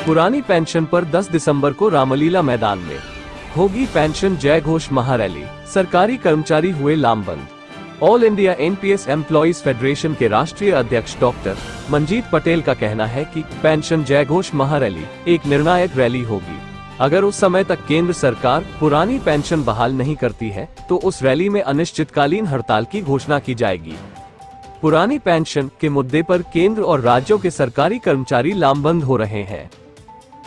पुरानी पेंशन पर 10 दिसंबर को रामलीला मैदान में होगी पेंशन जय घोष महारैली। सरकारी कर्मचारी हुए लामबंद। All India NPS employees federation के राष्ट्रीय अध्यक्ष डॉक्टर मंजीत पटेल का कहना है कि पेंशन जय घोष महारैली एक निर्णायक रैली होगी। अगर उस समय तक केंद्र सरकार पुरानी पेंशन बहाल नहीं करती है तो उस रैली में अनिश्चितकालीन हड़ताल की घोषणा की जाएगी। पुरानी पेंशन के मुद्दे पर केंद्र और राज्यों के सरकारी कर्मचारी लामबंद हो रहे हैं।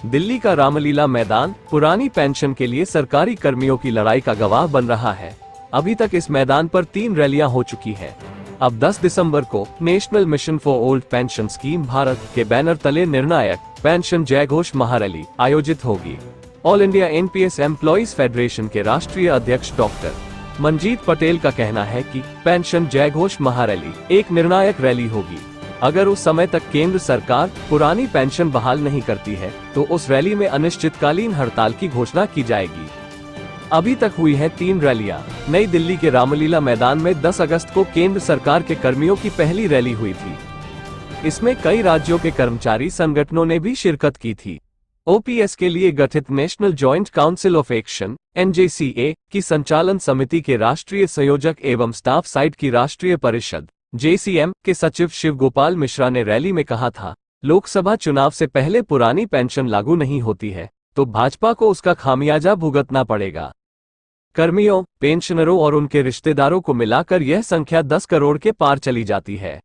दिल्ली का रामलीला मैदान पुरानी पेंशन के लिए सरकारी कर्मियों की लड़ाई का गवाह बन रहा है। अभी तक इस मैदान पर 3 रैलियां हो चुकी हैं। अब 10 दिसंबर को national mission for old pension scheme Bharat के बैनर तले निर्णायक पेंशन जय घोष महारैली आयोजित होगी। All India NPS employees federation के राष्ट्रीय अध्यक्ष डॉक्टर मंजीत पटेल का कहना है कि पेंशन जय घोष महारैली एक निर्णायक रैली होगी। अगर उस समय तक केंद्र सरकार पुरानी पेंशन बहाल नहीं करती है तो उस रैली में अनिश्चितकालीन हड़ताल की घोषणा की जाएगी। अभी तक हुई हैं 3 रैलियां। नई दिल्ली के रामलीला मैदान में 10 अगस्त को केंद्र सरकार के कर्मियों की पहली रैली हुई थी। इसमें कई राज्यों के कर्मचारी संगठनों ने भी शिरकत की थी। ओपीएस के लिए गठित national joint council of action (NJCA) की संचालन समिति के राष्ट्रीय संयोजक एवं स्टाफ साइट की राष्ट्रीय परिषद (JCM) के सचिव शिव गोपाल मिश्रा ने रैली में कहा था, लोकसभा चुनाव से पहले पुरानी पेंशन लागू नहीं होती है तो भाजपा को उसका खामियाजा भुगतना पड़ेगा। कर्मियों, पेंशनरों और उनके रिश्तेदारों को मिलाकर यह संख्या 10 करोड़ के पार चली जाती है।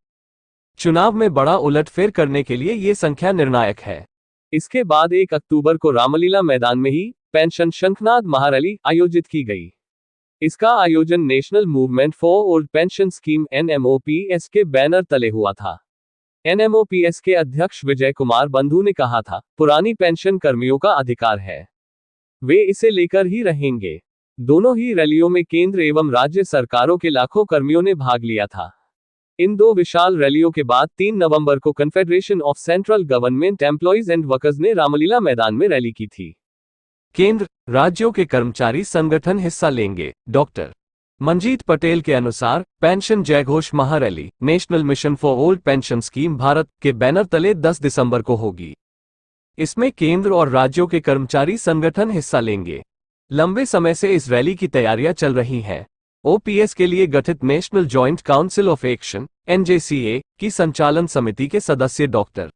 चुनाव में बड़ा उलटफेर करने के लिए ये संख्या निर्णायक है। इसके बाद 1 अक्टूबर को रामलीला मैदान में ही पेंशन शंखनाद महारैली आयोजित की गई। इसका आयोजन national movement for old pension scheme (NMOPS) के बैनर तले हुआ था। NMOPS के अध्यक्ष विजय कुमार बंधु ने कहा था, पुरानी पेंशन कर्मियों का अधिकार है, वे इसे लेकर ही रहेंगे। दोनों ही रैलियों में केंद्र एवं राज्य सरकारों के लाखों कर्मियों ने भाग लिया था। इन 2 विशाल रैलियों के बाद 3 नवंबर को confederation of central government employees and workers ने रामलीला मैदान में रैली की थी। केंद्र, राज्यों के कर्मचारी संगठन हिस्सा लेंगे। डॉक्टर मंजीत पटेल के अनुसार पेंशन जय घोष महारैली national mission for old pension scheme Bharat के बैनर तले 10 दिसंबर को होगी। इसमें केंद्र और राज्यों के कर्मचारी संगठन हिस्सा लेंगे। लंबे समय से इस रैली की तैयारियां चल रही हैं। ओपीएस के लिए गठित national joint council of action (NJCA) की संचालन समिति के सदस्य डॉक्टर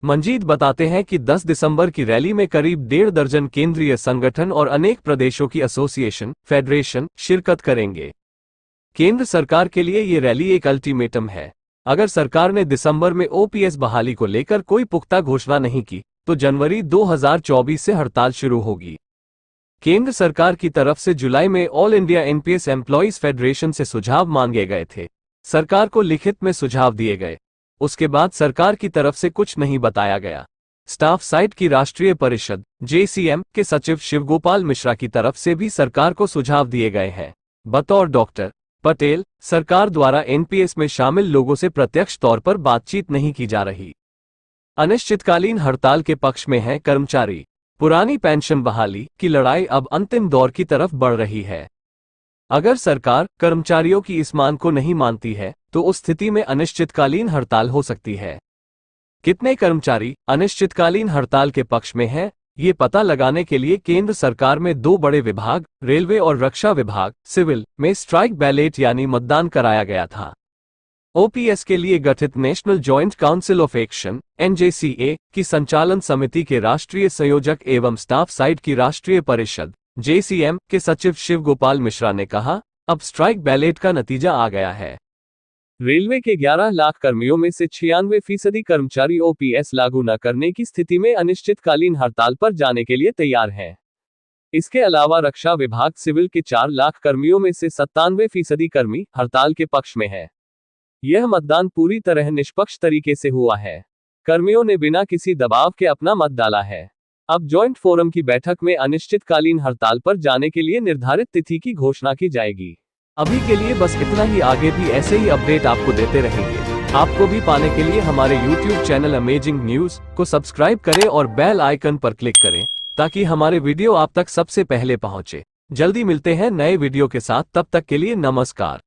मंजीत बताते हैं कि 10 दिसंबर की रैली में करीब 1.5 दर्जन केंद्रीय संगठन और अनेक प्रदेशों की एसोसिएशन, फेडरेशन शिरकत करेंगे। केंद्र सरकार के लिए ये रैली एक अल्टीमेटम है। अगर सरकार ने दिसंबर में ओपीएस बहाली को लेकर कोई पुख्ता घोषणा नहीं की तो जनवरी 2024 से हड़ताल शुरू होगी। केंद्र सरकार की तरफ से जुलाई में all India NPS employees federation से सुझाव मांगे गए थे। सरकार को लिखित में सुझाव दिए गए। उसके बाद सरकार की तरफ से कुछ नहीं बताया गया। स्टाफ साइट की राष्ट्रीय परिषद (JCM) के सचिव शिव गोपाल मिश्रा की तरफ से भी सरकार को सुझाव दिए गए हैं। बतौर डॉक्टर पटेल, सरकार द्वारा एनपीएस में शामिल लोगों से प्रत्यक्ष तौर पर बातचीत नहीं की जा रही। अनिश्चितकालीन हड़ताल के पक्ष में हैं कर्मचारी। पुरानी पेंशन बहाली की लड़ाई अब अंतिम दौर की तरफ बढ़ रही है। अगर सरकार कर्मचारियों की इस मांग को नहीं मानती है तो उस स्थिति में अनिश्चितकालीन हड़ताल हो सकती है। कितने कर्मचारी अनिश्चितकालीन हड़ताल के पक्ष में हैं, ये पता लगाने के लिए केंद्र सरकार में 2 बड़े विभाग, रेलवे और रक्षा विभाग सिविल में स्ट्राइक बैलेट यानी मतदान कराया गया था। ओपीएस के लिए गठित national joint council of action (NJCA) की संचालन समिति के राष्ट्रीय संयोजक एवं स्टाफ साइट की राष्ट्रीय परिषद (JCM) के सचिव शिव गोपाल मिश्रा ने कहा, अब स्ट्राइक बैलेट का नतीजा आ गया है। रेलवे के 11 लाख कर्मियों में से 96% कर्मचारी ओपीएस लागू न करने की स्थिति में अनिश्चितकालीन हड़ताल पर जाने के लिए तैयार हैं। इसके अलावा रक्षा विभाग सिविल के 4 लाख कर्मियों में से 97% कर्मी हड़ताल के पक्ष में है। यह मतदान पूरी तरह निष्पक्ष तरीके से हुआ है। कर्मियों ने बिना किसी दबाव के अपना मत डाला है। अब जॉइंट फोरम की बैठक में अनिश्चितकालीन हड़ताल पर जाने के लिए निर्धारित तिथि की घोषणा की जाएगी। अभी के लिए बस इतना ही। आगे भी ऐसे ही अपडेट आपको देते रहेंगे। आपको भी पाने के लिए हमारे YouTube चैनल अमेजिंग न्यूज को सब्सक्राइब करें और बेल आइकन पर क्लिक करें ताकि हमारे वीडियो आप तक सबसे पहले पहुंचे। जल्दी मिलते हैं नए वीडियो के साथ, तब तक के लिए नमस्कार।